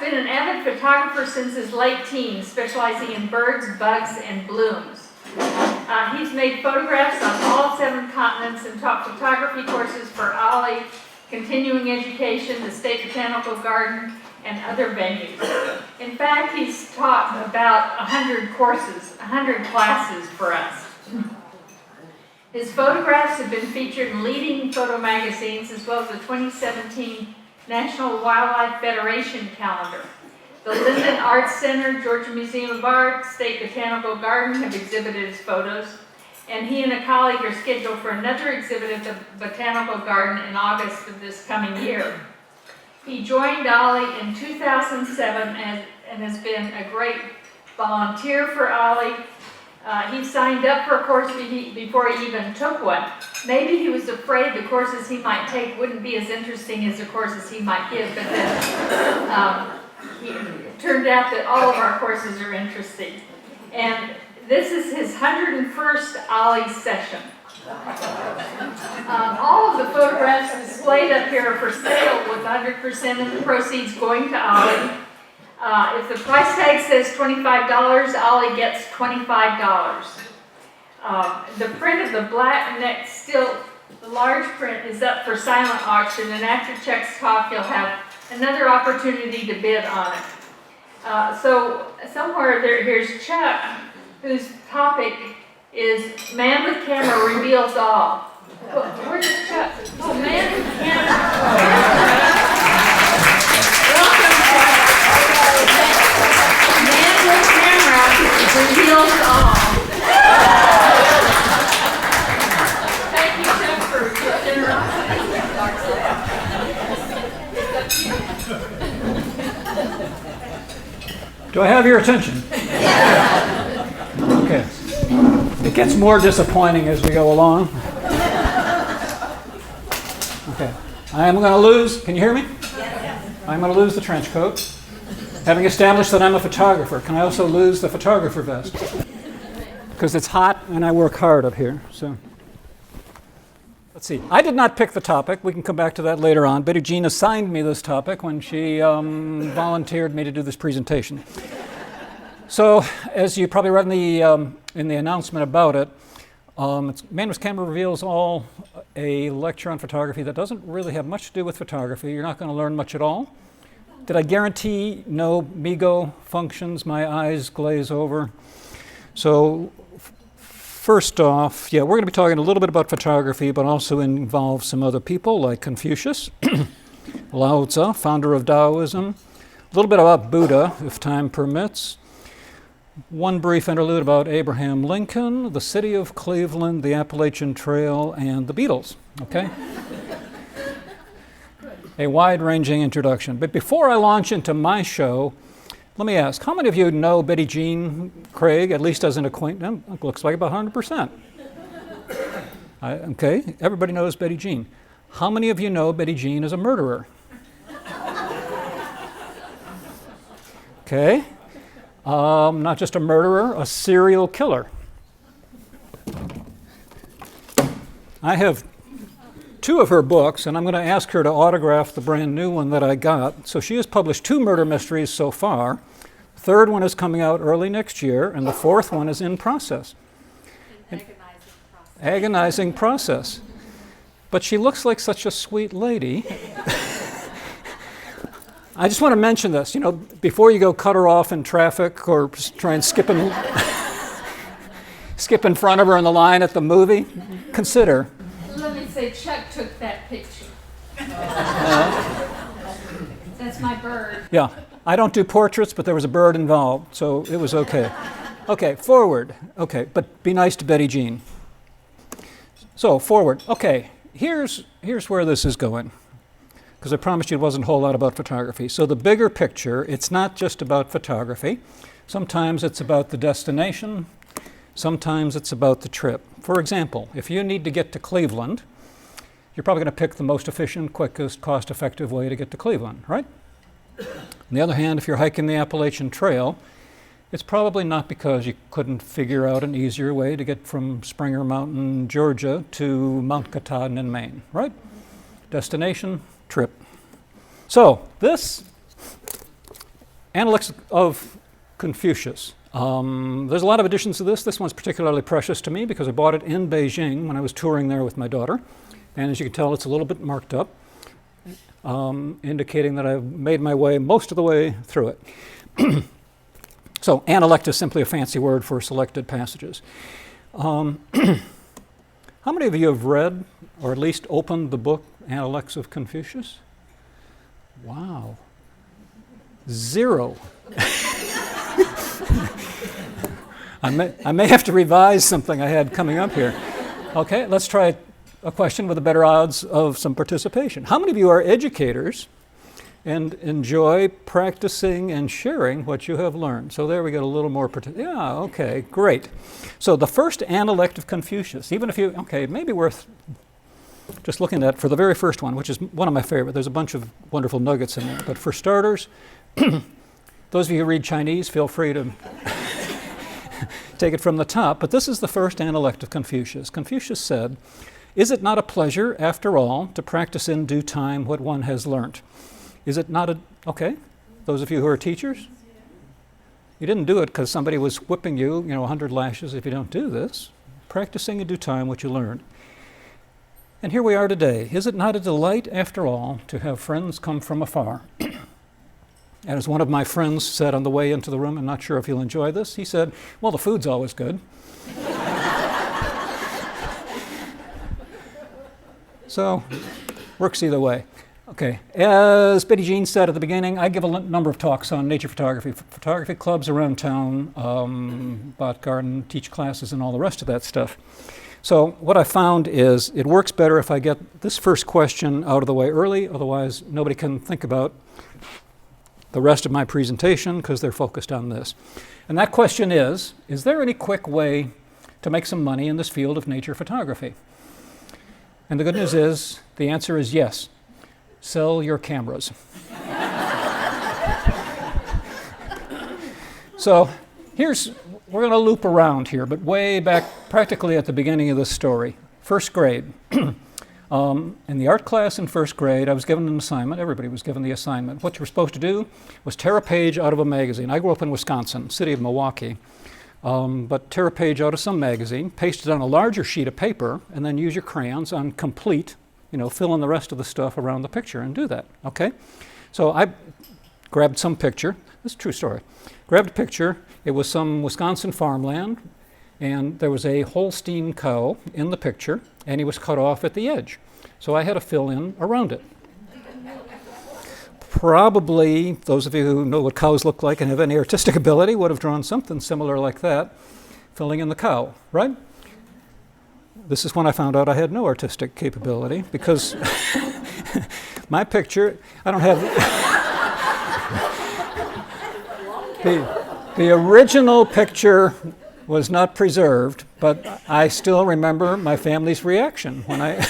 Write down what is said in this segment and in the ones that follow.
been an avid photographer since his late teens, specializing in birds, bugs, and blooms. He's made photographs on all 7 continents and taught photography courses for OLLI, continuing education, the State Botanical Garden, and other venues. In fact, he's taught about 100 courses, 100 classes for us. His photographs have been featured in leading photo magazines as well as the 2017 National Wildlife Federation calendar. The Linden Arts Center, Georgia Museum of Art, State Botanical Garden have exhibited his photos, and he and a colleague are scheduled for another exhibit at the Botanical Garden in August of this coming year. He joined OLLI in 2007 and has been a great volunteer for OLLI. He signed up for a course before he even took one. Maybe he was afraid the courses he might take wouldn't be as interesting as the courses he might give, but then it turned out that all of our courses are interesting. And this is his 101st OLLI session. All of the photographs displayed up here are for sale with 100% of the proceeds going to OLLI. If the price tag says $25, OLLI gets $25. The print of the black neck still, the large print, is up for silent auction, and after Chuck's talk, you'll have another opportunity to bid on it. So somewhere here's Chuck, whose topic is Man with Camera Reveals All. Where's Chuck? Oh, Man with Camera. Welcome, Chuck. Man with Camera Reveals All. Thank you, Chuck, for your generosity. Do I have your attention? Okay. It gets more disappointing as we go along. Okay. I am going to lose, can you hear me? I'm going to lose the trench coat. Having established that I'm a photographer, can I also lose the photographer vest? Because it's hot and I work hard up here. So let's see. I did not pick the topic. We can come back to that later on. Betty Jean assigned me this topic when she volunteered me to do this presentation. So, as you probably read in the announcement about it, Man with Camera Reveals All, a lecture on photography that doesn't really have much to do with photography. You're not going to learn much at all. Did I guarantee no MIGO functions? My eyes glaze over. So, first off, yeah, we're going to be talking a little bit about photography, but also involve some other people like Confucius, Lao Tzu, founder of Taoism, a little bit about Buddha, if time permits. One brief interlude about Abraham Lincoln, the city of Cleveland, the Appalachian Trail, and the Beatles, okay? A wide-ranging introduction. But before I launch into my show, let me ask, how many of you know Betty Jean Craig, at least as an acquaintance? It looks like about 100%. Okay, everybody knows Betty Jean. How many of you know Betty Jean is a murderer? Okay. Not just a murderer, a serial killer. I have 2 of her books, and I'm going to ask her to autograph the brand new one that I got. So she has published 2 murder mysteries so far. The 3rd one is coming out early next year, and the 4th one is in process. Agonizing process. But she looks like such a sweet lady. I just want to mention this, you know, before you go cut her off in traffic or try and skip in front of her in the line at the movie, consider. Let me say, Chuck took that picture. That's my bird. Yeah, I don't do portraits, but there was a bird involved, so it was okay. Okay, forward. Okay, but be nice to Betty Jean. So, forward. Okay, here's where this is going, because I promised you it wasn't a whole lot about photography. So the bigger picture, it's not just about photography. Sometimes it's about the destination. Sometimes it's about the trip. For example, if you need to get to Cleveland, you're probably going to pick the most efficient, quickest, cost-effective way to get to Cleveland, right? On the other hand, if you're hiking the Appalachian Trail, it's probably not because you couldn't figure out an easier way to get from Springer Mountain, Georgia, to Mount Katahdin in Maine, right? Destination, trip. So this Analect of Confucius. There's a lot of editions of this. This one's particularly precious to me because I bought it in Beijing when I was touring there with my daughter. And as you can tell, it's a little bit marked up, indicating that I've made my way most of the way through it. So Analect is simply a fancy word for selected passages. How many of you have read, or at least opened the book, Analects of Confucius? Wow. 0. I may have to revise something I had coming up here. Okay, let's try a question with the better odds of some participation. How many of you are educators and enjoy practicing and sharing what you have learned? So there we get a little more, yeah, okay, great. So the first Analect of Confucius, even if you, okay, maybe worth just looking at for the very first one, which is one of my favorite. There's a bunch of wonderful nuggets in there. But for starters, those of you who read Chinese, feel free to take it from the top. But this is the first Analect of Confucius. Confucius said, "Is it not a pleasure, after all, to practice in due time what one has learnt? Is it not a..." Okay, those of you who are teachers, you didn't do it because somebody was whipping you, 100 lashes if you don't do this. Practicing in due time what you learned. And here we are today. Is it not a delight, after all, to have friends come from afar? And as one of my friends said on the way into the room, I'm not sure if you'll enjoy this, he said, "Well, the food's always good." So, works either way. Okay, as Betty Jean said at the beginning, I give a number of talks on nature photography, photography clubs around town, bot garden, teach classes, and all the rest of that stuff. So what I found is it works better if I get this first question out of the way early, otherwise nobody can think about the rest of my presentation because they're focused on this. And that question is there any quick way to make some money in this field of nature photography? And the good news is, the answer is yes. Sell your cameras. So we're going to loop around here, but way back practically at the beginning of this story. First grade. In the art class in first grade, I was given an assignment. Everybody was given the assignment. What you were supposed to do was tear a page out of a magazine. I grew up in Wisconsin, city of Milwaukee. But tear a page out of some magazine, paste it on a larger sheet of paper, and then use your crayons on complete, fill in the rest of the stuff around the picture and do that, okay? So I grabbed some picture. This is a true story. Grabbed a picture. It was some Wisconsin farmland, and there was a Holstein cow in the picture, and he was cut off at the edge. So I had to fill in around it. Probably those of you who know what cows look like and have any artistic ability would have drawn something similar like that, filling in the cow, right? This is when I found out I had no artistic capability because my picture, I don't have... The original picture was not preserved, but I still remember my family's reaction when I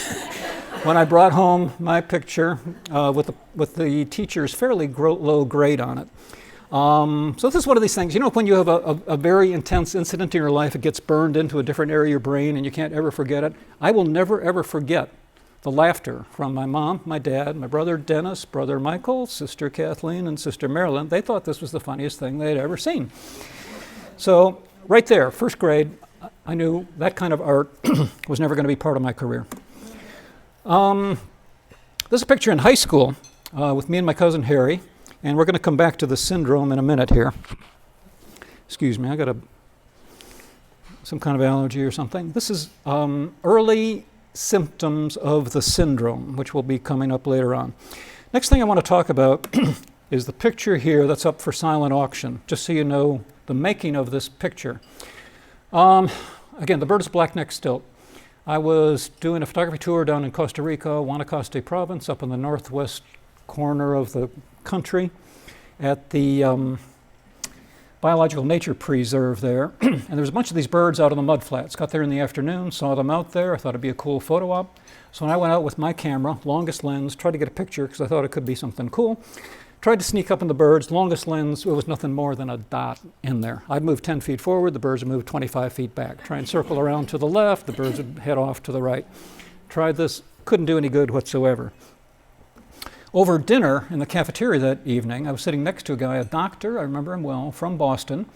when I brought home my picture with the teacher's fairly low grade on it. So this is one of these things, when you have a very intense incident in your life, it gets burned into a different area of your brain and you can't ever forget it. I will never ever forget the laughter from my mom, my dad, my brother Dennis, brother Michael, sister Kathleen, and sister Marilyn. They thought this was the funniest thing they had ever seen. So right there, first grade, I knew that kind of art was never going to be part of my career. There's a picture in high school with me and my cousin Harry, and we're going to come back to the syndrome in a minute here. Excuse me, I got some kind of allergy or something. This is early symptoms of the syndrome, which will be coming up later on. Next thing I want to talk about is the picture here that's up for silent auction, just so you know the making of this picture. Again, the bird is black-necked stilt. I was doing a photography tour down in Costa Rica, Guanacaste province, up in the northwest corner of the country at the biological nature preserve there. And there was a bunch of these birds out on the mud flats. Got there in the afternoon, saw them out there. I thought it'd be a cool photo op. So when I went out with my camera, longest lens, tried to get a picture because I thought it could be something cool. Tried to sneak up in the birds, longest lens, it was nothing more than a dot in there. I'd move 10 feet forward, the birds would move 25 feet back. Try and circle around to the left, the birds would head off to the right. Tried this, couldn't do any good whatsoever. Over dinner in the cafeteria that evening, I was sitting next to a guy, a doctor, I remember him well, from Boston,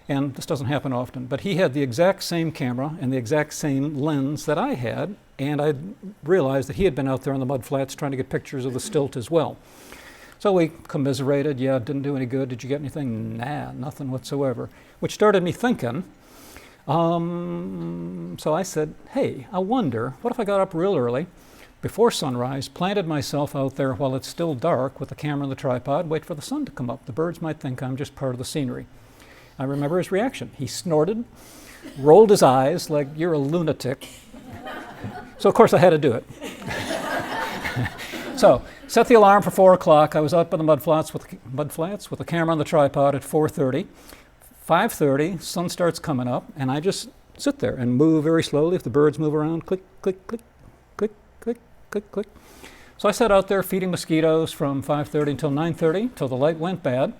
and this doesn't happen often, but he had the exact same camera and the exact same lens that I had, and I realized that he had been out there on the mud flats trying to get pictures of the stilt as well. So we commiserated. Yeah, didn't do any good. Did you get anything? Nah, nothing whatsoever, which started me thinking. So I said, hey, I wonder, what if I got up real early, before sunrise, planted myself out there while it's still dark with the camera and the tripod, wait for the sun to come up. The birds might think I'm just part of the scenery. I remember his reaction. He snorted, rolled his eyes like, you're a lunatic. So of course I had to do it. So set the alarm for 4 o'clock. I was up in the mud flats with the camera on the tripod at 4:30. 5:30, sun starts coming up, and I just sit there and move very slowly. If the birds move around, click, click, click, click, click, click, click. So I sat out there feeding mosquitoes from 5:30 until 9:30, till the light went bad.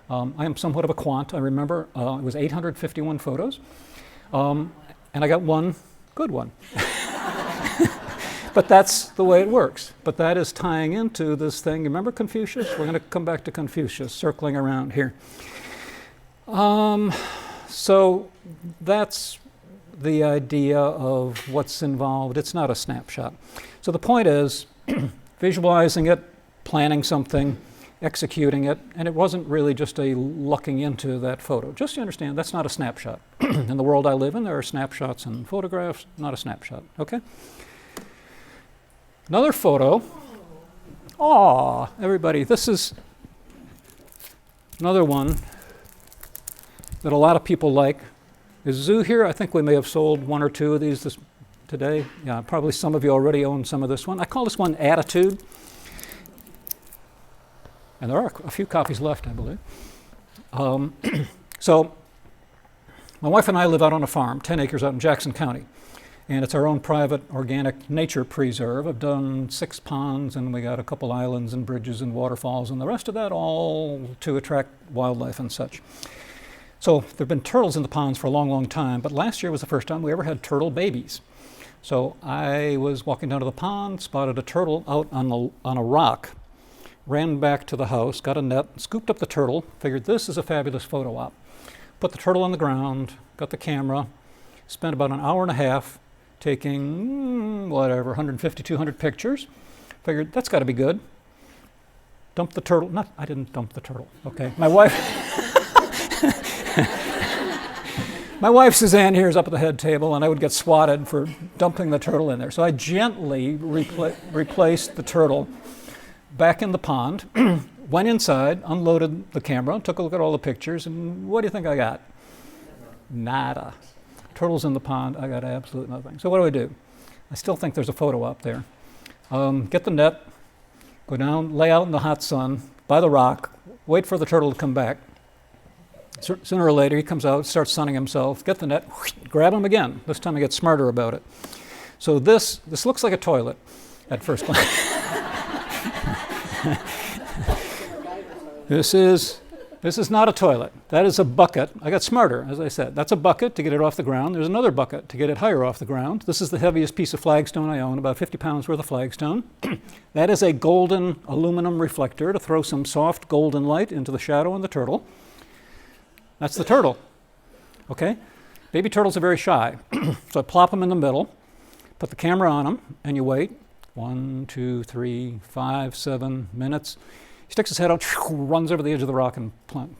I am somewhat of a quant. I remember it was 851 photos, and I got one good one. But that's the way it works. But that is tying into this thing. Remember Confucius? We're going to come back to Confucius, circling around here. So that's the idea of what's involved. It's not a snapshot. So the point is visualizing it, planning something, executing it, and it wasn't really just a looking into that photo. Just so you understand, that's not a snapshot. In the world I live in, there are snapshots and photographs, not a snapshot, okay? Another photo. Aw, everybody, this is another one that a lot of people like. Is Zoo here? I think we may have sold 1 or 2 of these today. Yeah, probably some of you already own some of this one. I call this one Attitude. And there are a few copies left, I believe. So my wife and I live out on a farm, 10 acres out in Jackson County. And it's our own private organic nature preserve. I've done 6 ponds, and we got a couple islands and bridges and waterfalls, and the rest of that all to attract wildlife and such. So there have been turtles in the ponds for a long, long time, but last year was the first time we ever had turtle babies. So I was walking down to the pond, spotted a turtle out on a rock, ran back to the house, got a net, scooped up the turtle, figured this is a fabulous photo op. Put the turtle on the ground, got the camera, spent about an hour and a half taking, 150, 200 pictures. Figured that's got to be good. Dumped the turtle. I didn't dump the turtle, okay. My wife Suzanne here is up at the head table, and I would get swatted for dumping the turtle in there. So I gently replaced the turtle back in the pond, went inside, unloaded the camera, took a look at all the pictures, and what do you think I got? Nada. Turtles in the pond, I got absolutely nothing. So what do? I still think there's a photo up there. Get the net, go down, lay out in the hot sun by the rock, wait for the turtle to come back. Sooner or later, he comes out, starts sunning himself, get the net, whoosh, grab him again. This time I get smarter about it. So this looks like a toilet at first glance. This is not a toilet. That is a bucket. I got smarter, as I said. That's a bucket to get it off the ground. There's another bucket to get it higher off the ground. This is the heaviest piece of flagstone I own, about 50 pounds worth of flagstone. That is a golden aluminum reflector to throw some soft golden light into the shadow on the turtle. That's the turtle, okay? Baby turtles are very shy. So I plop them in the middle, put the camera on them, and you wait. 1, 2, 3, 5, 7 minutes. He sticks his head out, runs over the edge of the rock and plunk.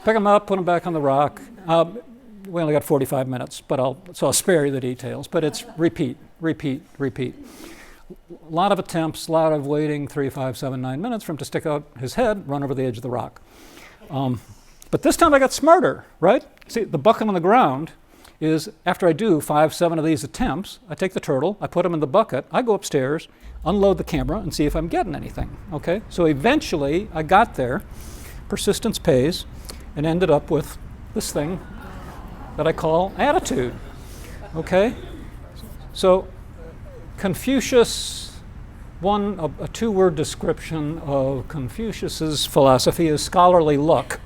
Pick him up, put him back on the rock. We only got 45 minutes, but I'll spare you the details. But it's repeat, repeat, repeat. A lot of attempts, a lot of waiting, 3, 5, 7, 9 minutes for him to stick out his head, run over the edge of the rock. But this time I got smarter, right? See, the bucket on the ground is, after I do 5, 7 of these attempts, I take the turtle, I put him in the bucket, I go upstairs, unload the camera, and see if I'm getting anything, okay? So eventually I got there, persistence pays, and ended up with this thing that I call attitude, okay? So Confucius, a 2-word description of Confucius's philosophy is scholarly luck.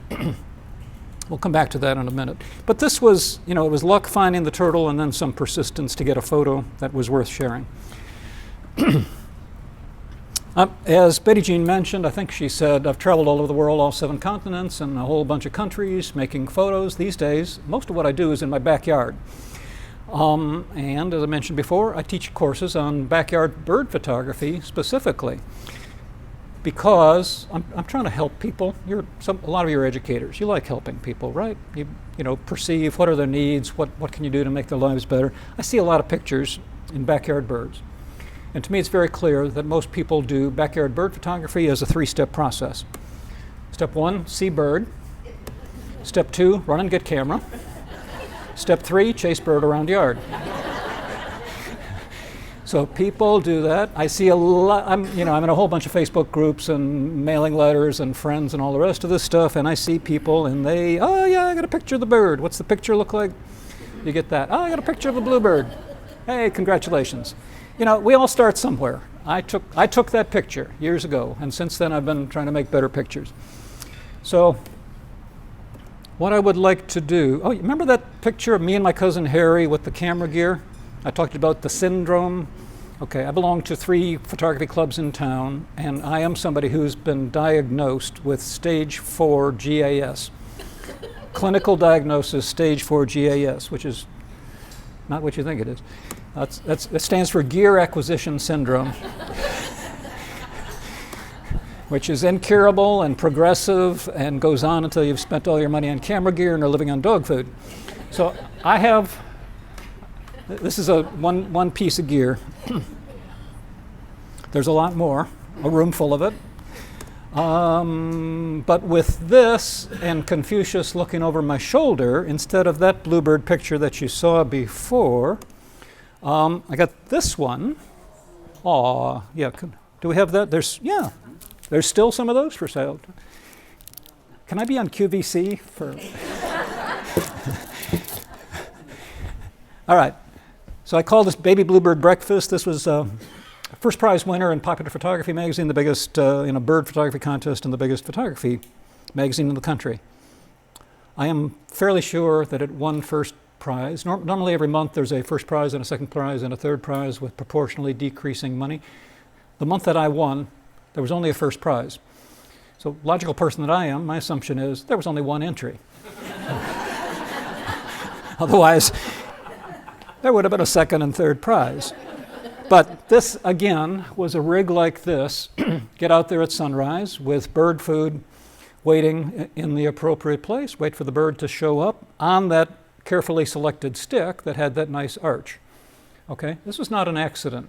We'll come back to that in a minute. But this was, it was luck finding the turtle and then some persistence to get a photo that was worth sharing. As Betty Jean mentioned, I think she said, I've traveled all over the world, all 7 continents, and a whole bunch of countries, making photos. These days, most of what I do is in my backyard. And as I mentioned before, I teach courses on backyard bird photography specifically because I'm trying to help people. A lot of you are educators. You like helping people, right? You perceive what are their needs, what can you do to make their lives better. I see a lot of pictures in backyard birds. And to me, it's very clear that most people do backyard bird photography as a 3-step process. Step 1, see bird. Step 2, run and get camera. Step 3, chase bird around yard. So people do that. I see a lot. I'm in a whole bunch of Facebook groups and mailing letters and friends and all the rest of this stuff, and I see people and they, oh yeah, I got a picture of the bird. What's the picture look like? You get that. Oh, I got a picture of a bluebird. Hey, congratulations. We all start somewhere. I took that picture years ago, and since then I've been trying to make better pictures. So what I would like to do, you remember that picture of me and my cousin Harry with the camera gear? I talked about the syndrome. Okay, I belong to 3 photography clubs in town, and I am somebody who's been diagnosed with stage 4 GAS. Clinical diagnosis, stage 4 GAS, which is not what you think it is. It stands for Gear Acquisition Syndrome, which is incurable and progressive and goes on until you've spent all your money on camera gear and are living on dog food. So I have, this is one piece of gear. There's a lot more, a room full of it. But with this and Confucius looking over my shoulder, instead of that bluebird picture that you saw before, I got this one. Aw, yeah, do we have that? There's still some of those for sale. Can I be on QVC for? All right, so I call this Baby Bluebird Breakfast. This was first prize winner in Popular Photography magazine, the biggest bird photography contest and the biggest photography magazine in the country. I am fairly sure that it won first prize. Normally every month there's a first prize and a second prize and a third prize with proportionally decreasing money. The month that I won, there was only a first prize. So logical person that I am, my assumption is there was only one entry. Otherwise, there would have been a second and third prize. But this, again, was a rig like this. Get out there at sunrise with bird food, waiting in the appropriate place, wait for the bird to show up on that carefully selected stick that had that nice arch. Okay, this was not an accident.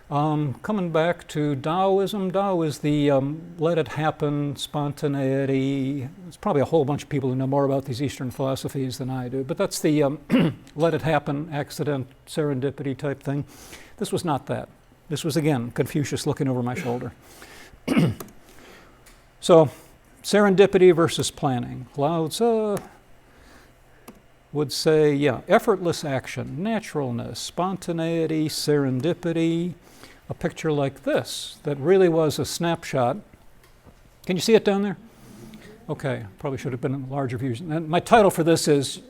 Coming back to Taoism, Tao is the let it happen, spontaneity. There's probably a whole bunch of people who know more about these Eastern philosophies than I do, but that's the let it happen, accident, serendipity type thing. This was not that. This was, again, Confucius looking over my shoulder. So, serendipity versus planning. Lao Tzu would say, effortless action, naturalness, spontaneity, serendipity. A picture like this that really was a snapshot. Can you see it down there? Okay, probably should have been in larger views. And my title for this is,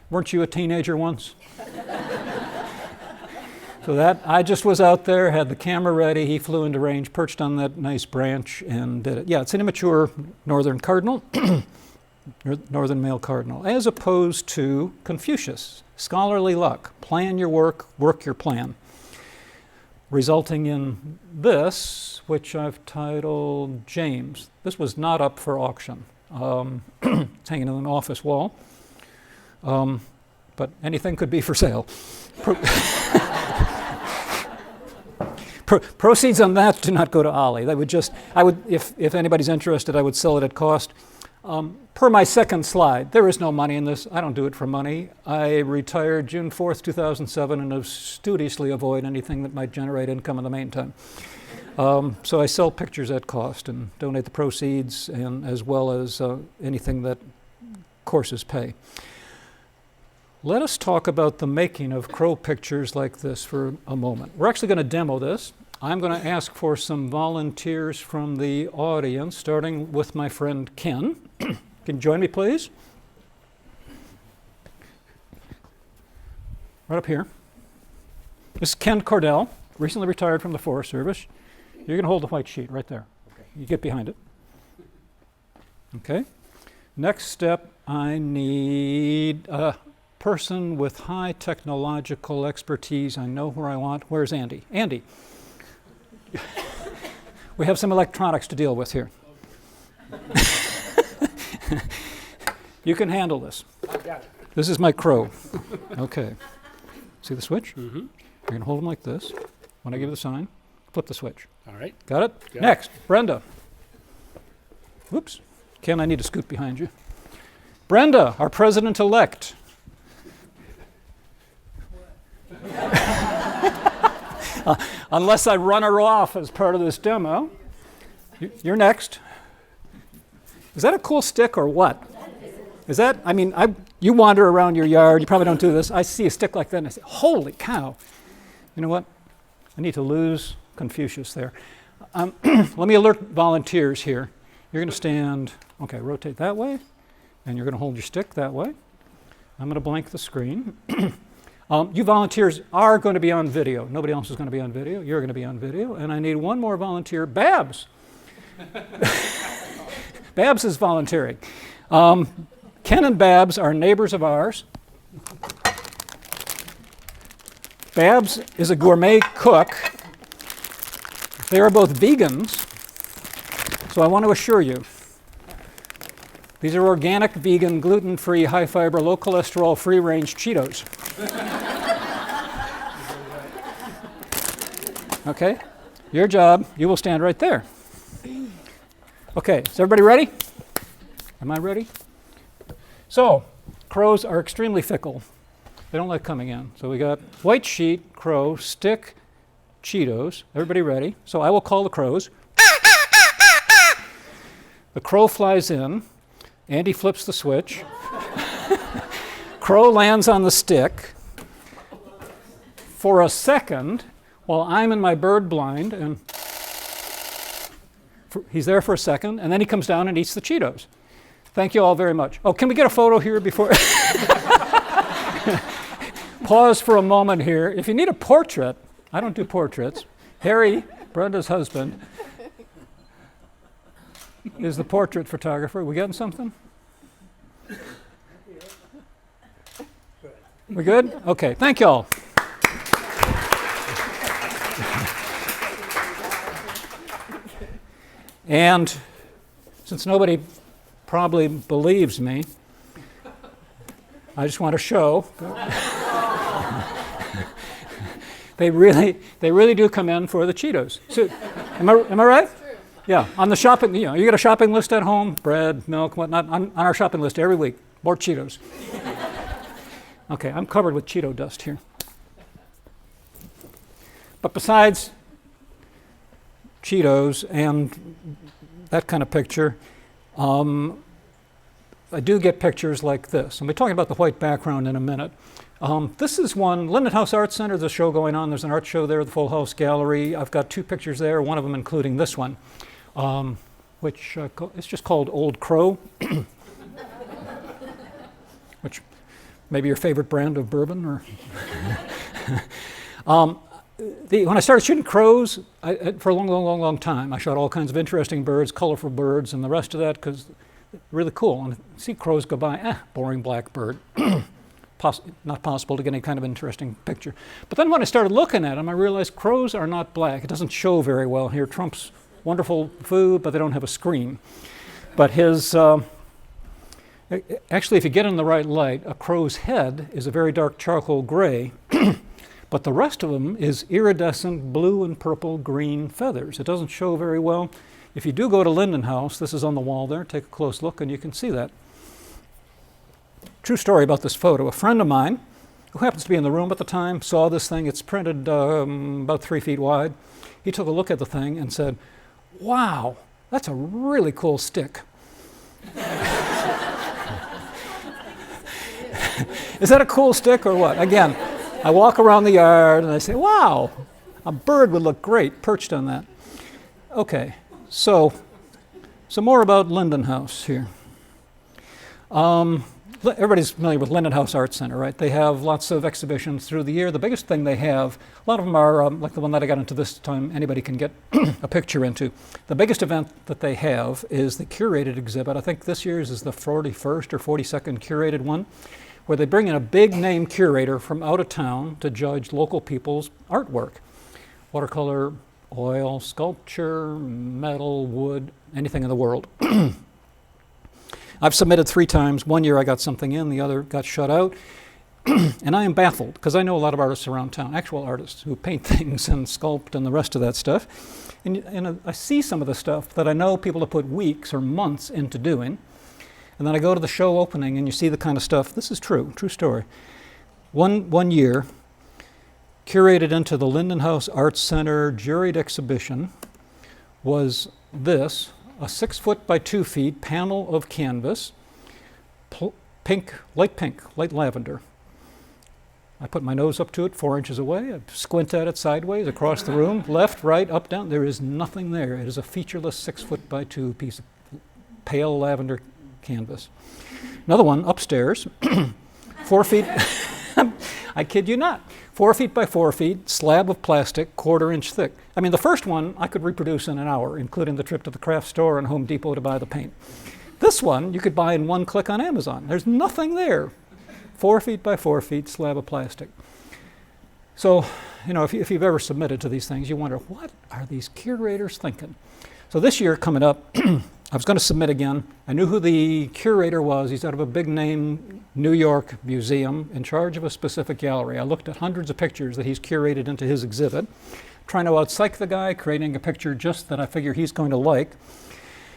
Weren't You a Teenager Once? So that, I just was out there, had the camera ready, he flew into range, perched on that nice branch and did it. Yeah, it's an immature northern cardinal, northern male cardinal, as opposed to Confucius, scholarly luck, plan your work, work your plan, resulting in this, which I've titled James. This was not up for auction. It's hanging on an office wall, but anything could be for sale. Proceeds on that do not go to OLLI. They would just, if anybody's interested, I would sell it at cost. Per my second slide, there is no money in this. I don't do it for money. I retired June 4th, 2007, and have studiously avoid anything that might generate income in the meantime. So I sell pictures at cost and donate the proceeds, and as well as anything that courses pay. Let us talk about the making of crow pictures like this for a moment. We're actually going to demo this. I'm going to ask for some volunteers from the audience, starting with my friend Ken. Can you join me, please? Right up here. This is Ken Cordell, recently retired from the Forest Service. You're going to hold the white sheet right there. Okay. You get behind it. Okay. Next step, I need a person with high technological expertise. I know where I want. Where's Andy? Andy. We have some electronics to deal with here. You can handle this. I got it. This is my crow. Okay. See the switch? Mm-hmm. You're going to hold them like this. When I give the sign, flip the switch. All right. Got it? Got it. Next, Brenda. Whoops. Ken, I need to scoot behind you. Brenda, our president-elect. Unless I run her off as part of this demo. You're next. Is that a cool stick or what? Is that, I mean, you wander around your yard, you probably don't do this. I see a stick like that and I say, holy cow. You know what? I need to lose Confucius there. Let me alert volunteers here. You're going to stand, okay, rotate that way, and you're going to hold your stick that way. I'm going to blank the screen. You volunteers are going to be on video. Nobody else is going to be on video. You're going to be on video. And I need one more volunteer, Babs. Babs is volunteering. Ken and Babs are neighbors of ours. Babs is a gourmet cook. They are both vegans. So I want to assure you, these are organic, vegan, gluten-free, high-fiber, low cholesterol, free-range Cheetos. Okay? Your job, you will stand right there. Okay, is everybody ready? Am I ready? So, crows are extremely fickle. They don't like coming in. So we got white sheet, crow, stick, Cheetos. Everybody ready? So I will call the crows. The crow flies in. Andy flips the switch. Crow lands on the stick. For a second, while I'm in my bird blind, and he's there for a second, and then he comes down and eats the Cheetos. Thank you all very much. Oh, can we get a photo here before? Pause for a moment here. If you need a portrait, I don't do portraits. Harry, Brenda's husband, is the portrait photographer. We getting something? We good? Okay, thank you all. And since nobody probably believes me, I just want to show. They really do come in for the Cheetos. So, am I right? Yeah, on the shopping, you get a shopping list at home, bread, milk, whatnot. On our shopping list every week, more Cheetos. Okay, I'm covered with Cheeto dust here. But besides Cheetos and that kind of picture, I do get pictures like this. I'll be talking about the white background in a minute. This is one, Linden House Art Center, there's a show going on. There's an art show there, the Full House Gallery. I've got two pictures there, one of them including this one, which it's just called Old Crow, which may be your favorite brand of bourbon. Or when I started shooting crows, for a long time, I shot all kinds of interesting birds, colorful birds, and the rest of that, because really cool. And see crows go by, boring black bird. Not possible to get any kind of interesting picture. But then when I started looking at them, I realized crows are not black. It doesn't show very well here. Trump's wonderful food, but they don't have a screen. But his, actually, if you get in the right light, a crow's head is a very dark charcoal gray, but the rest of them is iridescent blue and purple green feathers. It doesn't show very well. If you do go to Linden House, this is on the wall there, take a close look and you can see that. True story about this photo. A friend of mine, who happens to be in the room at the time, saw this thing. It's printed about 3 feet wide. He took a look at the thing and said, "Wow, that's a really cool stick." Is that a cool stick or what? Again, I walk around the yard and I say, "Wow, a bird would look great perched on that." Okay, so some more about Linden House here. everybody's familiar with Linden House Arts Center, right? They have lots of exhibitions through the year. The biggest thing they have, a lot of them are like the one that I got into this time, anybody can get a picture into. The biggest event that they have is the curated exhibit. I think this year's is the 41st or 42nd curated one, where they bring in a big name curator from out of town to judge local people's artwork. Watercolor, oil, sculpture, metal, wood, anything in the world. I've submitted 3 times. One year I got something in, the other got shut out. And I am baffled, because I know a lot of artists around town, actual artists who paint things and sculpt and the rest of that stuff. And I see some of the stuff that I know people have put weeks or months into doing. And then I go to the show opening and you see the kind of stuff. This is true story. One year, curated into the Linden House Arts Center juried exhibition was this, a 6 foot by 2 feet panel of canvas, pink, light lavender. I put my nose up to it 4 inches away. I squint at it sideways across the room, left, right, up, down. There is nothing there. It is a featureless 6 foot by 2 piece of pale lavender canvas. Another one upstairs, 4 feet, I kid you not, 4 feet by 4 feet, slab of plastic, 1/4 inch thick. I mean, the first one I could reproduce in an hour, including the trip to the craft store and Home Depot to buy the paint. This one you could buy in 1 click on Amazon. There's nothing there. 4 feet by 4 feet, slab of plastic. So, you know, if you've ever submitted to these things, you wonder, what are these curators thinking? So this year coming up, I was going to submit again. I knew who the curator was. He's out of a big name New York museum in charge of a specific gallery. I looked at hundreds of pictures that he's curated into his exhibit, trying to outpsych the guy, creating a picture just that I figure he's going to like.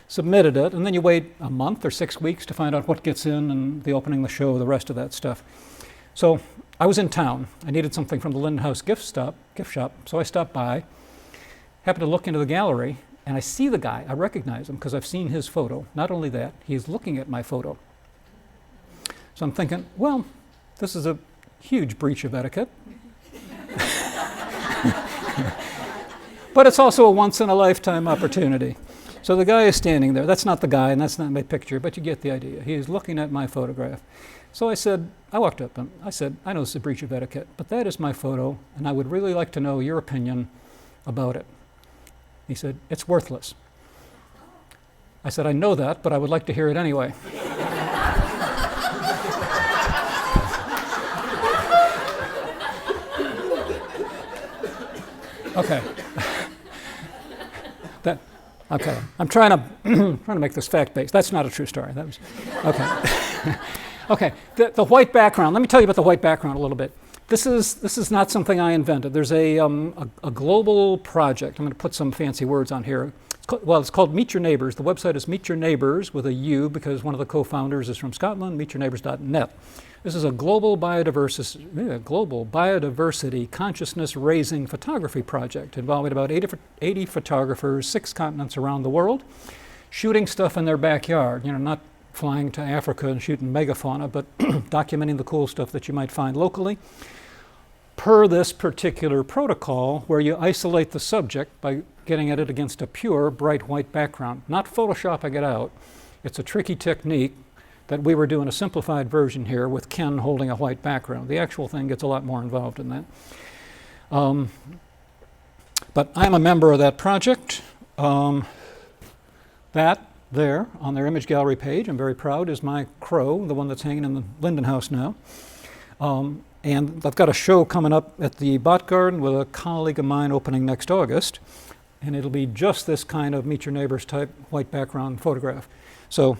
Submitted it, and then you wait a month or 6 weeks to find out what gets in and the opening, the show, the rest of that stuff. So I was in town. I needed something from the Linden House gift shop, so I stopped by, happened to look into the gallery, and I see the guy. I recognize him because I've seen his photo. Not only that, he's looking at my photo. So I'm thinking, well, this is a huge breach of etiquette. But it's also a once-in-a-lifetime opportunity. So the guy is standing there. That's not the guy, and that's not my picture, but you get the idea. He is looking at my photograph. So I walked up and I said, I know it's a breach of etiquette, but that is my photo, and I would really like to know your opinion about it. He said, it's worthless. I said, I know that, but I would like to hear it anyway. Okay. Okay. I'm trying to make this fact-based. That's not a true story. That was okay. Okay. The white background. Let me tell you about the white background a little bit. This is not something I invented. There's a global project. I'm going to put some fancy words on here. It's called Meet Your Neighbors. The website is Meet Your Neighbors with a U because one of the co-founders is from Scotland, meetyourneighbors.net. This is a global biodiversity consciousness-raising photography project involving about 80 photographers, 6 continents around the world, shooting stuff in their backyard, you know, not flying to Africa and shooting megafauna, but documenting the cool stuff that you might find locally, per this particular protocol where you isolate the subject by getting at it against a pure, bright white background, not photoshopping it out. It's a tricky technique that we were doing a simplified version here with Ken holding a white background. The actual thing gets a lot more involved in that. But I'm a member of that project. That there on their image gallery page, I'm very proud, is my crow, the one that's hanging in the Linden House now. And I've got a show coming up at the Bot Garden with a colleague of mine opening next August. And it'll be just this kind of Meet Your Neighbors type white background photograph. So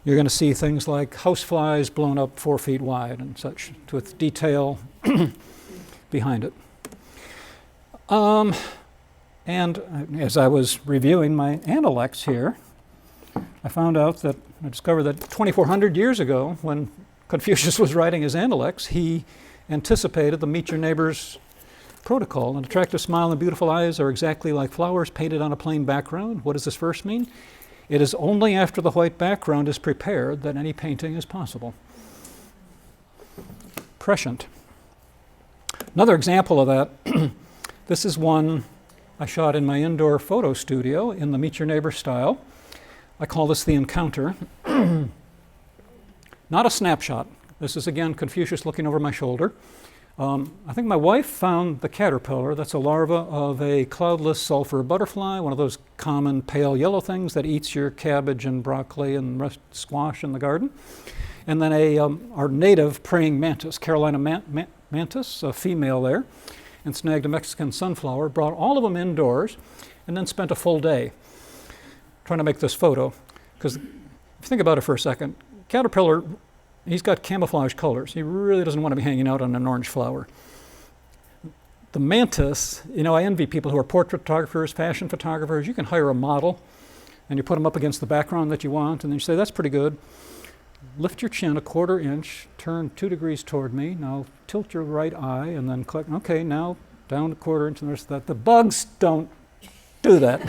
you're going to see things like houseflies blown up 4 feet wide and such, with detail behind it. And as I was reviewing my Analects here, I discovered that 2,400 years ago, when Confucius was writing his Analects, he anticipated the Meet Your Neighbors protocol. An attractive smile and beautiful eyes are exactly like flowers painted on a plain background. What does this verse mean? It is only after the white background is prepared that any painting is possible. Prescient. Another example of that, this is one I shot in my indoor photo studio in the Meet Your Neighbor style. I call this the encounter. not a snapshot. This is, again, Confucius looking over my shoulder. I think my wife found the caterpillar. That's a larva of a cloudless sulfur butterfly, one of those common pale yellow things that eats your cabbage and broccoli and squash in the garden. And then our native praying mantis, Carolina mantis, a female there, and snagged a Mexican sunflower, brought all of them indoors, and then spent a full day trying to make this photo. Because if you think about it for a second, caterpillar, he's got camouflage colors. He really doesn't want to be hanging out on an orange flower. The mantis, I envy people who are portrait photographers, fashion photographers. You can hire a model, and you put them up against the background that you want, and then you say, that's pretty good. Lift your chin a 1/4 inch, turn 2 degrees toward me. Now tilt your right eye, and then click. Okay, now down a 1/4 inch, and there's that. The bugs don't do that.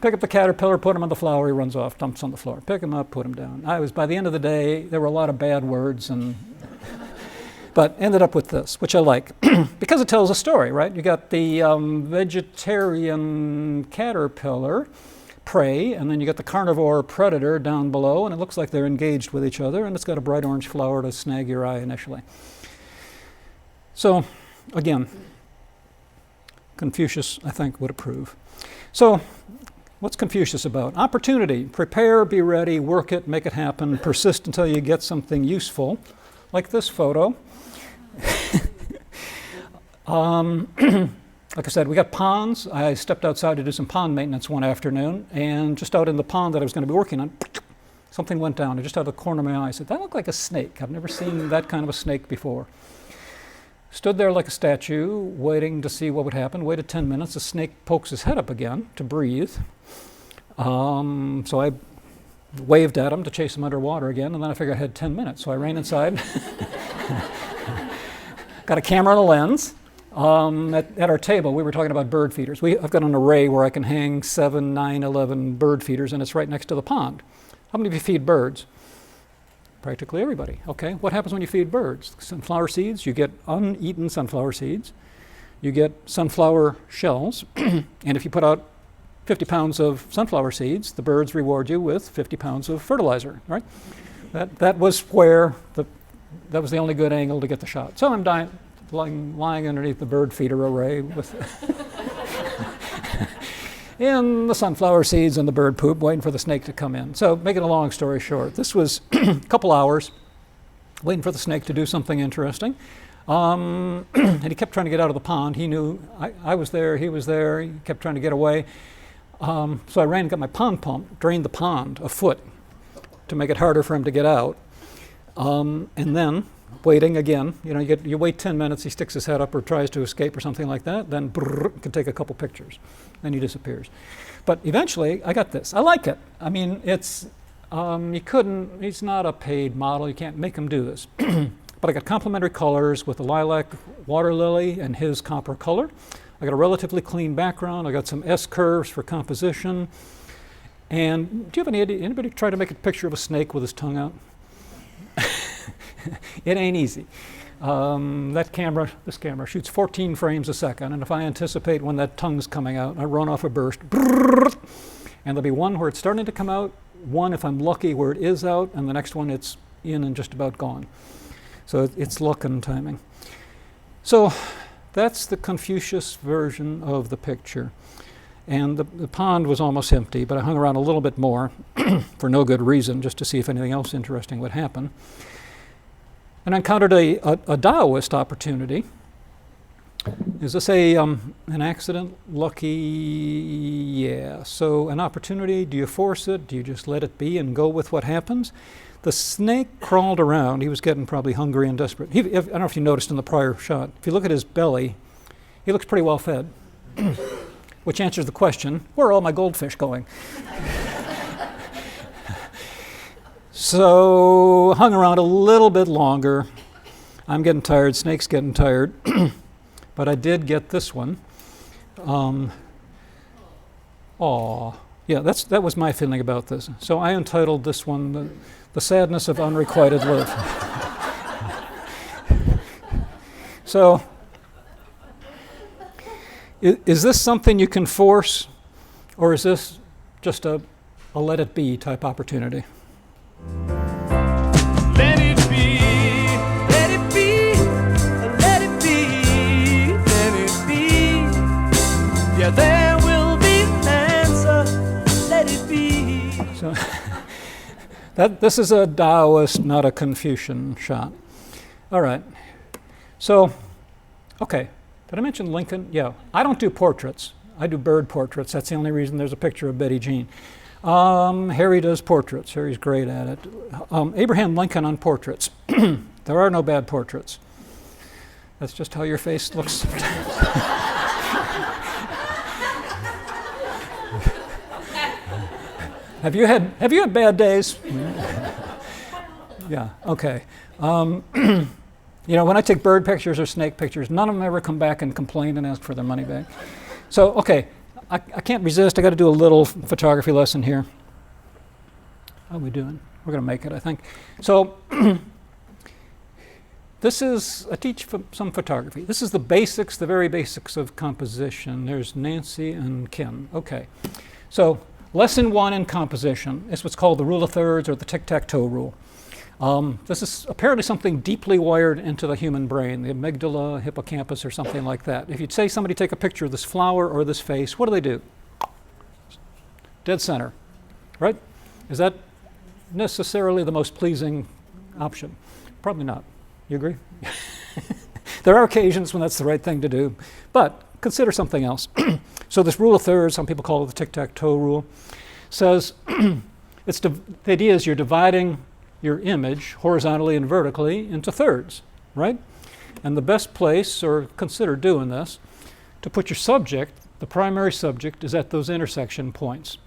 Pick up the caterpillar, put him on the flower, he runs off, dumps on the floor. Pick him up, put him down. By the end of the day, there were a lot of bad words, but ended up with this, which I like, because it tells a story, right? You got the vegetarian caterpillar, prey, and then you got the carnivore predator down below, and it looks like they're engaged with each other, and it's got a bright orange flower to snag your eye initially. So, again, Confucius, I think, would approve. So, what's Confucius about? Opportunity. Prepare, be ready, work it, make it happen, persist until you get something useful, like this photo. Like I said, we got ponds. I stepped outside to do some pond maintenance one afternoon, and just out in the pond that I was going to be working on, something went down. I just out of the corner of my eye. I said, that looked like a snake. I've never seen that kind of a snake before. Stood there like a statue, waiting to see what would happen. Waited 10 minutes. The snake pokes his head up again to breathe. So I waved at him to chase him underwater again, and then I figured I had 10 minutes. So I ran inside. Got a camera and a lens. At our table, we were talking about bird feeders. I've got an array where I can hang 7, 9, 11 bird feeders, and it's right next to the pond. How many of you feed birds? Practically everybody. Okay, what happens when you feed birds? Sunflower seeds, you get uneaten sunflower seeds. You get sunflower shells, and if you put out 50 pounds of sunflower seeds, the birds reward you with 50 pounds of fertilizer, right? That was where that was the only good angle to get the shot. So I'm lying underneath the bird feeder array with in the sunflower seeds and the bird poop, waiting for the snake to come in. So making a long story short, this was a couple hours waiting for the snake to do something interesting. And he kept trying to get out of the pond. He knew I was there, he was there, he kept trying to get away. So I ran and got my pond pump, drained the pond a foot to make it harder for him to get out. And then waiting again, you wait 10 minutes, he sticks his head up or tries to escape or something like that, then can take a couple pictures, then he disappears. But eventually, I got this. I like it. I mean, he's not a paid model, you can't make him do this. But I got complementary colors with the lilac water lily and his copper color. I got a relatively clean background, I got some S-curves for composition. And do you have anybody try to make a picture of a snake with his tongue out? It ain't easy. This camera shoots 14 frames a second, and if I anticipate when that tongue's coming out, I run off a burst, and there'll be one where it's starting to come out, one if I'm lucky where it is out, and the next one it's in and just about gone. So it's luck and timing. So that's the Confucius version of the picture. And the pond was almost empty, but I hung around a little bit more for no good reason, just to see if anything else interesting would happen. And I encountered a Taoist opportunity. Is this an accident? Lucky? Yeah. So an opportunity, do you force it? Do you just let it be and go with what happens? The snake crawled around. He was getting probably hungry and desperate. I don't know if you noticed in the prior shot. If you look at his belly, he looks pretty well fed, which answers the question, where are all my goldfish going? So hung around a little bit longer. I'm getting tired, snake's getting tired, but I did get this one. Yeah, that was my feeling about this. So I entitled this one, The Sadness of Unrequited Love. So, is this something you can force, or is this just a let it be type opportunity? Yeah, there will be an answer, let it be. So this is a Taoist, not a Confucian shot. All right. So, okay. Did I mention Lincoln? Yeah. I don't do portraits. I do bird portraits. That's the only reason there's a picture of Betty Jean. Harry does portraits. Harry's great at it. Abraham Lincoln on portraits. There are no bad portraits. That's just how your face looks. Have you had bad days? Yeah, okay. You know, when I take bird pictures or snake pictures, none of them ever come back and complain and ask for their money back. So, okay, I can't resist. I got to do a little photography lesson here. How are we doing? We're going to make it, I think. So, I teach some photography. This is the basics, the very basics of composition. There's Nancy and Kim. Okay, so lesson 1 in composition is what's called the rule of thirds or the tic-tac-toe rule. This is apparently something deeply wired into the human brain, the amygdala, hippocampus, or something like that. If you'd say somebody take a picture of this flower or this face, what do? Dead center, right? Is that necessarily the most pleasing option? Probably not. You agree? There are occasions when that's the right thing to do, but consider something else. So this rule of thirds, some people call it the tic-tac-toe rule, says the idea is you're dividing your image horizontally and vertically into thirds, right? And the best place, or consider doing this, to put your subject, the primary subject, is at those intersection points.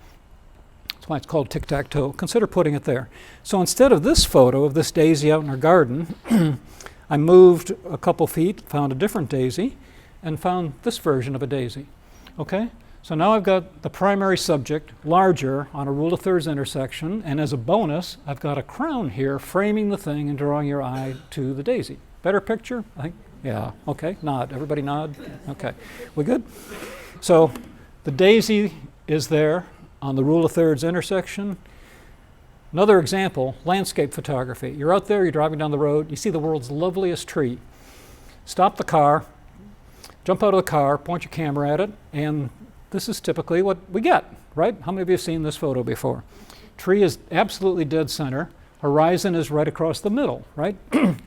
That's why it's called tic-tac-toe. Consider putting it there. So instead of this photo of this daisy out in our garden, I moved a couple feet, found a different daisy, and found this version of a daisy. Okay? So now I've got the primary subject larger on a rule of thirds intersection, and as a bonus, I've got a crown here framing the thing and drawing your eye to the daisy. Better picture? I think, yeah, okay, nod. Everybody nod? Okay, we good? So the daisy is there on the rule of thirds intersection. Another example, landscape photography. You're out there, you're driving down the road, you see the world's loveliest tree. Stop the car, jump out of the car, point your camera at it, and this is typically what we get, right? How many of you have seen this photo before? Tree is absolutely dead center. Horizon is right across the middle, right?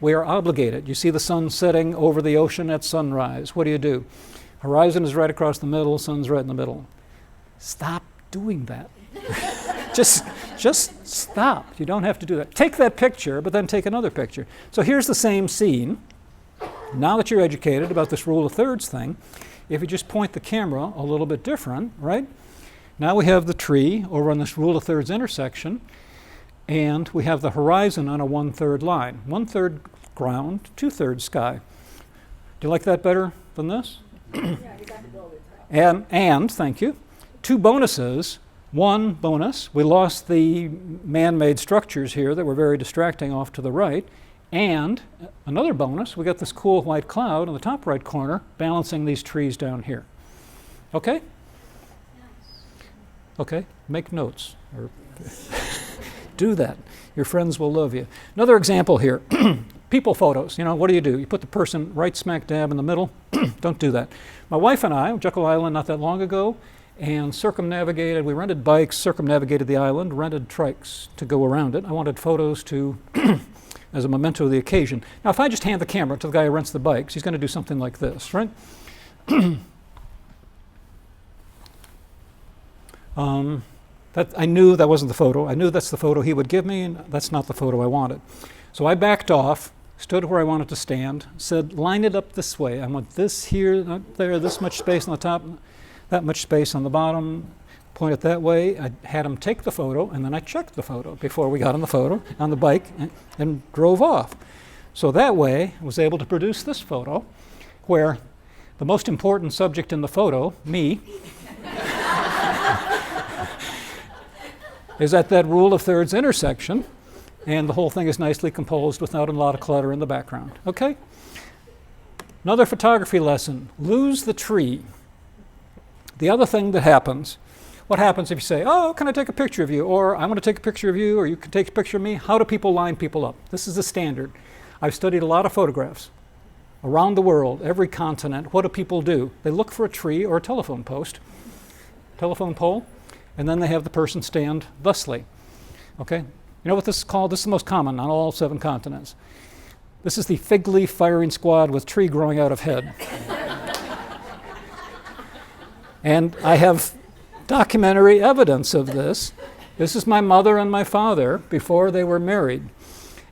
We are obligated. You see the sun setting over the ocean at sunrise. What do? Horizon is right across the middle, sun's right in the middle. Stop doing that. Just stop. You don't have to do that. Take that picture, but then take another picture. So here's the same scene. Now that you're educated about this rule of thirds thing, if you just point the camera a little bit different, right? Now we have the tree over on this rule of thirds intersection, and we have the horizon on a 1/3 line. 1/3 ground, 2/3 sky. Do you like that better than this? Yeah, you got to build it. And, thank you, 2 bonuses. One bonus, we lost the man-made structures here that were very distracting off to the right. And another bonus, we got this cool white cloud in the top right corner balancing these trees down here. Okay? Okay, make notes. Or do that. Your friends will love you. Another example here, people photos. You know, what do? You put the person right smack dab in the middle. Don't do that. My wife and I, Jekyll Island not that long ago, and circumnavigated, we rented bikes, circumnavigated the island, rented trikes to go around it. I wanted photos to as a memento of the occasion. Now, if I just hand the camera to the guy who rents the bikes, he's going to do something like this, right? I knew that wasn't the photo. I knew that's the photo he would give me, and that's not the photo I wanted. So I backed off, stood where I wanted to stand, said, line it up this way. I want this here, not there, this much space on the top, that much space on the bottom. Point it that way. I had him take the photo, and then I checked the photo before we got on the photo, on the bike, and drove off. So that way, I was able to produce this photo, where the most important subject in the photo, me, is at that rule of thirds intersection, and the whole thing is nicely composed without a lot of clutter in the background. Okay? Another photography lesson, lose the tree. The other thing that happens, what happens if you say, oh, can I take a picture of you? Or I want to take a picture of you, or you can take a picture of me. How do people line people up? This is the standard. I've studied a lot of photographs. around the world, every continent, what do people do? They look for a tree or a telephone pole, and then they have the person stand thusly. Okay? You know what this is called? This is the most common on all 7 continents. This is the fig leaf firing squad with tree growing out of head. And I have documentary evidence of this. This is my mother and my father before they were married.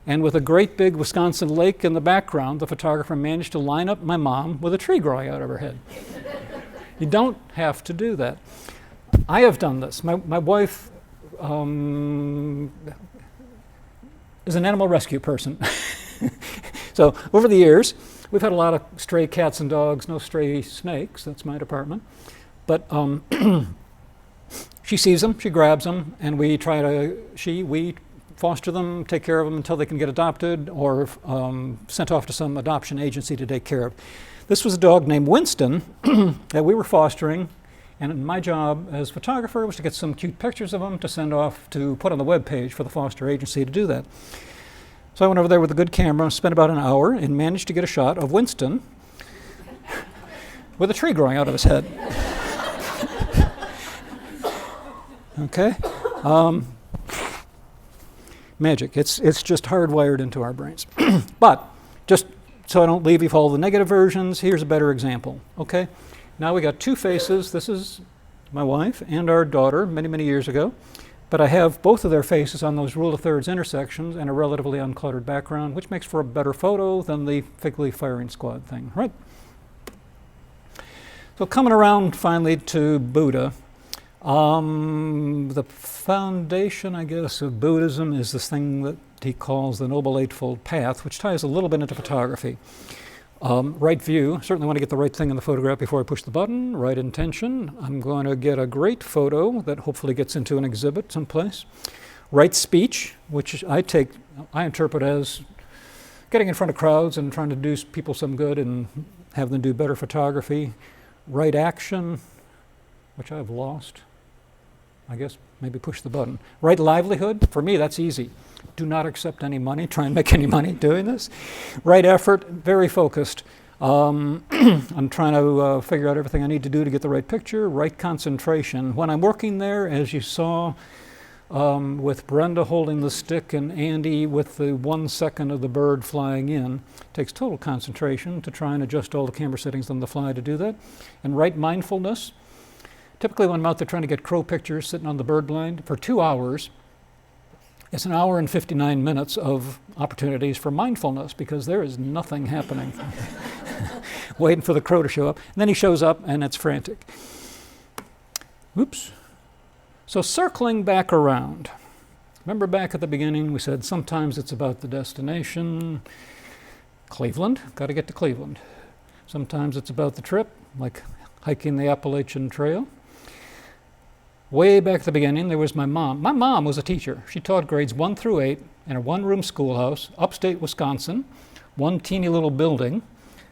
And with a great big Wisconsin lake in the background, the photographer managed to line up my mom with a tree growing out of her head. You don't have to do that. I have done this. My wife is an animal rescue person. So over the years, we've had a lot of stray cats and dogs, no stray snakes. That's my department. But she sees them, she grabs them, and we foster them, take care of them until they can get adopted or sent off to some adoption agency to take care of. This was a dog named Winston that we were fostering, and my job as photographer was to get some cute pictures of him to send off to put on the web page for the foster agency to do that. So I went over there with a good camera, spent about an hour, and managed to get a shot of Winston with a tree growing out of his head. Okay? Magic. It's just hardwired into our brains. But just so I don't leave you with all the negative versions, here's a better example. Okay? Now we got 2 faces. This is my wife and our daughter many, many years ago. But I have both of their faces on those rule of thirds intersections and a relatively uncluttered background, which makes for a better photo than the fig leaf firing squad thing, right? So coming around finally to Buddha, the foundation, I guess, of Buddhism is this thing that he calls the Noble Eightfold Path, which ties a little bit into photography. Right view, certainly want to get the right thing in the photograph before I push the button. Right intention, I'm going to get a great photo that hopefully gets into an exhibit someplace. Right speech, which I interpret as getting in front of crowds and trying to do people some good and have them do better photography. Right action, which I've lost. I guess maybe push the button. Right livelihood, for me that's easy. Do not accept any money, try and make any money doing this. Right effort, very focused. I'm trying to figure out everything I need to do to get the right picture. Right concentration. When I'm working there, as you saw with Brenda holding the stick and Andy with the 1 second of the bird flying in, it takes total concentration to try and adjust all the camera settings on the fly to do that. And right mindfulness. Typically when I'm out there trying to get crow pictures sitting on the bird blind for 2 hours, it's an hour and 59 minutes of opportunities for mindfulness because there is nothing happening. Waiting for the crow to show up. And then he shows up and it's frantic. Oops. So circling back around. Remember back at the beginning we said sometimes it's about the destination. Cleveland, got to get to Cleveland. Sometimes it's about the trip, like hiking the Appalachian Trail. Way back at the beginning, there was my mom. My mom was a teacher. She taught grades 1 through 8 in a 1-room schoolhouse, upstate Wisconsin, one teeny little building,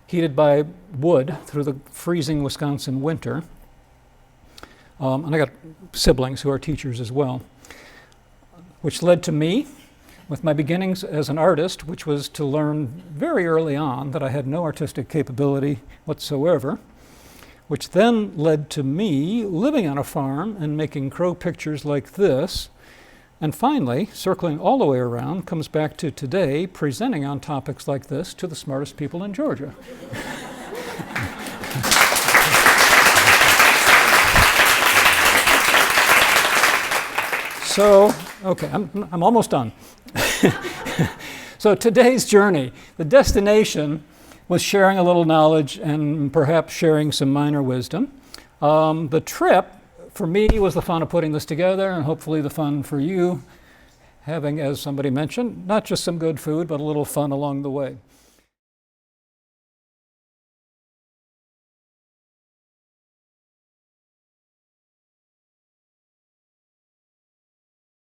heated by wood through the freezing Wisconsin winter. And I got siblings who are teachers as well, which led to me, with my beginnings as an artist, which was to learn very early on that I had no artistic capability whatsoever, which then led to me living on a farm and making crow pictures like this. And finally, circling all the way around, comes back to today, presenting on topics like this to the smartest people in Georgia. So, okay, I'm almost done. So today's journey, the destination was sharing a little knowledge and perhaps sharing some minor wisdom. The trip, for me, was the fun of putting this together, and hopefully the fun for you, having, as somebody mentioned, not just some good food, but a little fun along the way.